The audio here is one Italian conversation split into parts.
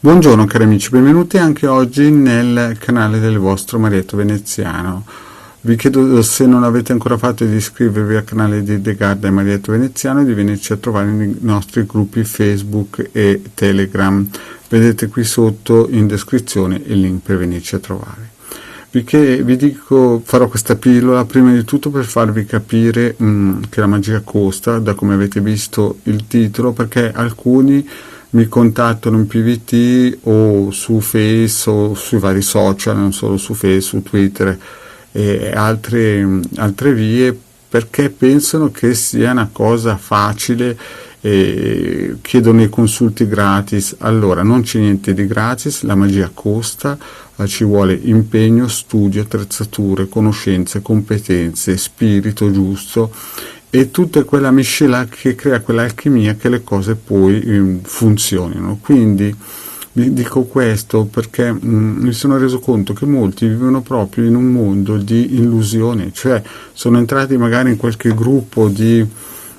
Buongiorno cari amici, benvenuti anche oggi nel canale del vostro Marietto Veneziano. Vi chiedo, se non avete ancora fatto, di iscrivervi al canale di The Garden Marietto Veneziano e di venirci a trovare nei nostri gruppi Facebook e Telegram. Vedete qui sotto in descrizione il link per venirci a trovare. Vi dico, farò questa pillola prima di tutto per farvi capire che la magia costa, da come avete visto il titolo, perché alcuni mi contattano in PVT o su Face o sui vari social, non solo su Face, su Twitter e altre vie, perché pensano che sia una cosa facile e chiedono i consulti gratis. Allora, non c'è niente di gratis, la magia costa, ci vuole impegno, studio, attrezzature, conoscenze, competenze, spirito giusto e tutta quella miscela che crea quell'alchimia che le cose poi funzionino. Quindi vi dico questo perché mi sono reso conto che molti vivono proprio in un mondo di illusione, cioè sono entrati magari in qualche gruppo di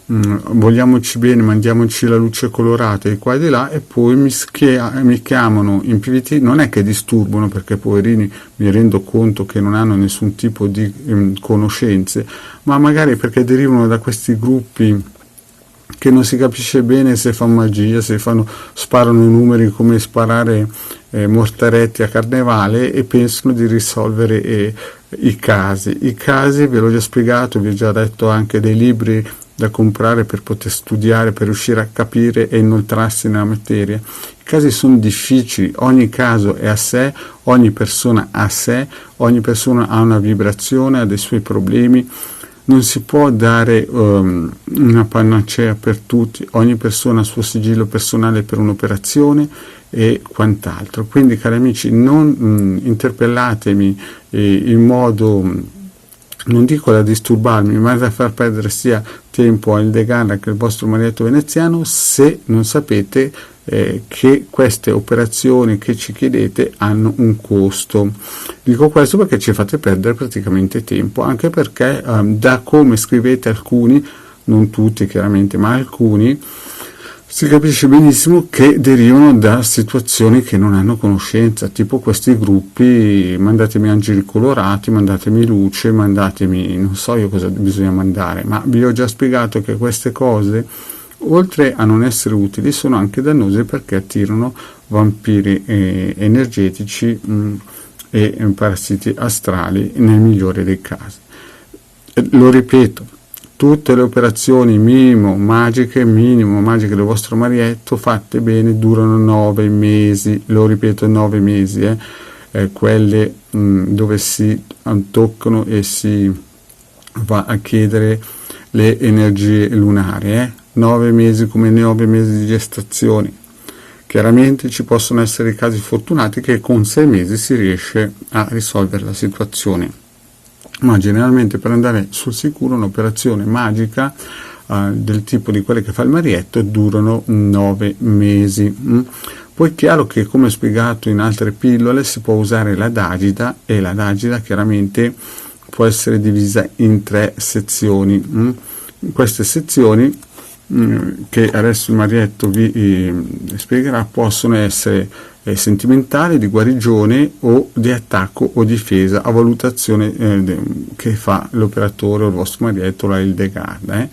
vogliamoci bene, mandiamoci la luce colorata di qua e di là, e poi mi chiamano in PVT. Non è che disturbano, perché poverini mi rendo conto che non hanno nessun tipo di conoscenze, ma magari perché derivano da questi gruppi che non si capisce bene se fanno magia, se sparano numeri come sparare mortaretti a carnevale, e pensano di risolvere i casi. I casi ve l'ho già spiegato, vi ho già detto anche dei libri da comprare per poter studiare, per riuscire a capire e inoltrarsi nella materia. I casi sono difficili, ogni caso è a sé, ogni persona ha sé, ogni persona ha una vibrazione, ha dei suoi problemi. Non si può dare una panacea per tutti, ogni persona ha il suo sigillo personale per un'operazione e quant'altro. Quindi, cari amici, non interpellatemi in modo, non dico da disturbarmi, ma da far perdere sia tempo al Degana che al vostro Marietto Veneziano, se non sapete che queste operazioni che ci chiedete hanno un costo. Dico questo perché ci fate perdere praticamente tempo, anche perché da come scrivete alcuni, non tutti chiaramente, ma alcuni, si capisce benissimo che derivano da situazioni che non hanno conoscenza, tipo questi gruppi: mandatemi angeli colorati, mandatemi luce, mandatemi, non so io cosa bisogna mandare, ma vi ho già spiegato che queste cose, oltre a non essere utili, sono anche dannose, perché attirano vampiri energetici e parassiti astrali nel migliore dei casi. Lo ripeto, tutte le operazioni minimo magiche del vostro Marietto, fatte bene, durano 9 mesi, lo ripeto, 9 mesi, quelle dove si toccano e si va a chiedere le energie lunari, 9 mesi come 9 mesi di gestazione. Chiaramente ci possono essere i casi fortunati che con 6 mesi si riesce a risolvere la situazione, ma generalmente, per andare sul sicuro, un'operazione magica del tipo di quelle che fa il Marietto durano 9 mesi. Poi è chiaro che, come spiegato in altre pillole, si può usare la Dagida, e la Dagida chiaramente può essere divisa in 3 sezioni. Queste sezioni, che adesso il Marietto vi spiegherà, possono essere sentimentali, di guarigione o di attacco o difesa, a valutazione che fa l'operatore o il vostro Marietto, la Hildegarda.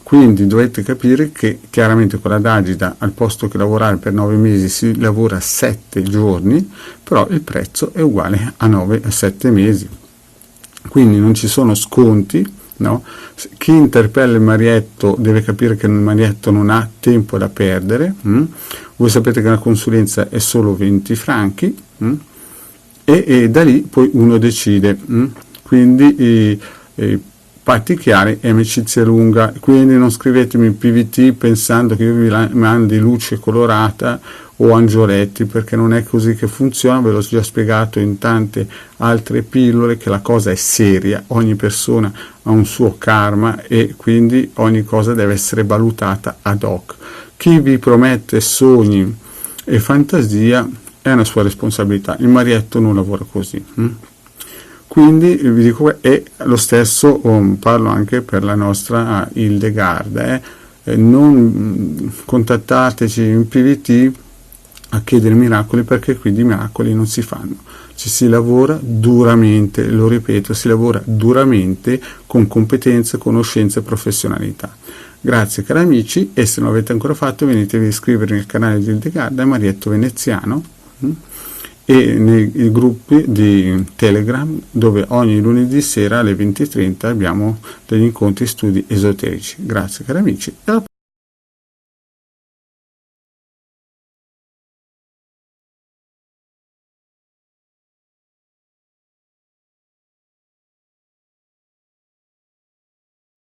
Quindi dovete capire che chiaramente con la Dagida, al posto che lavorare per 9 mesi, si lavora 7 giorni, però il prezzo è uguale a 7 mesi. Quindi non ci sono sconti, no? Chi interpella il Marietto deve capire che il Marietto non ha tempo da perdere. Voi sapete che la consulenza è solo 20 franchi, e da lì poi uno decide. Quindi patti chiari e amicizia lunga. Quindi non scrivetemi in PVT pensando che io vi mandi luce colorata o angioletti, perché non è così che funziona. Ve l'ho già spiegato in tante altre pillole che la cosa è seria, ogni persona ha un suo karma e quindi ogni cosa deve essere valutata ad hoc. Chi vi promette sogni e fantasia è una sua responsabilità, il Marietto non lavora così. Quindi vi dico, e lo stesso parlo anche per la nostra Hildegarda, non contattateci in PVT a chiedere miracoli, perché qui di miracoli non si fanno. Ci si lavora duramente, lo ripeto, si lavora duramente con competenze, conoscenze e professionalità. Grazie cari amici, e se non l'avete ancora fatto venite a iscrivervi nel canale di Hildegarda e Marietto Veneziano e nei gruppi di Telegram, dove ogni lunedì sera alle 20:30 abbiamo degli incontri studi esoterici. Grazie cari amici.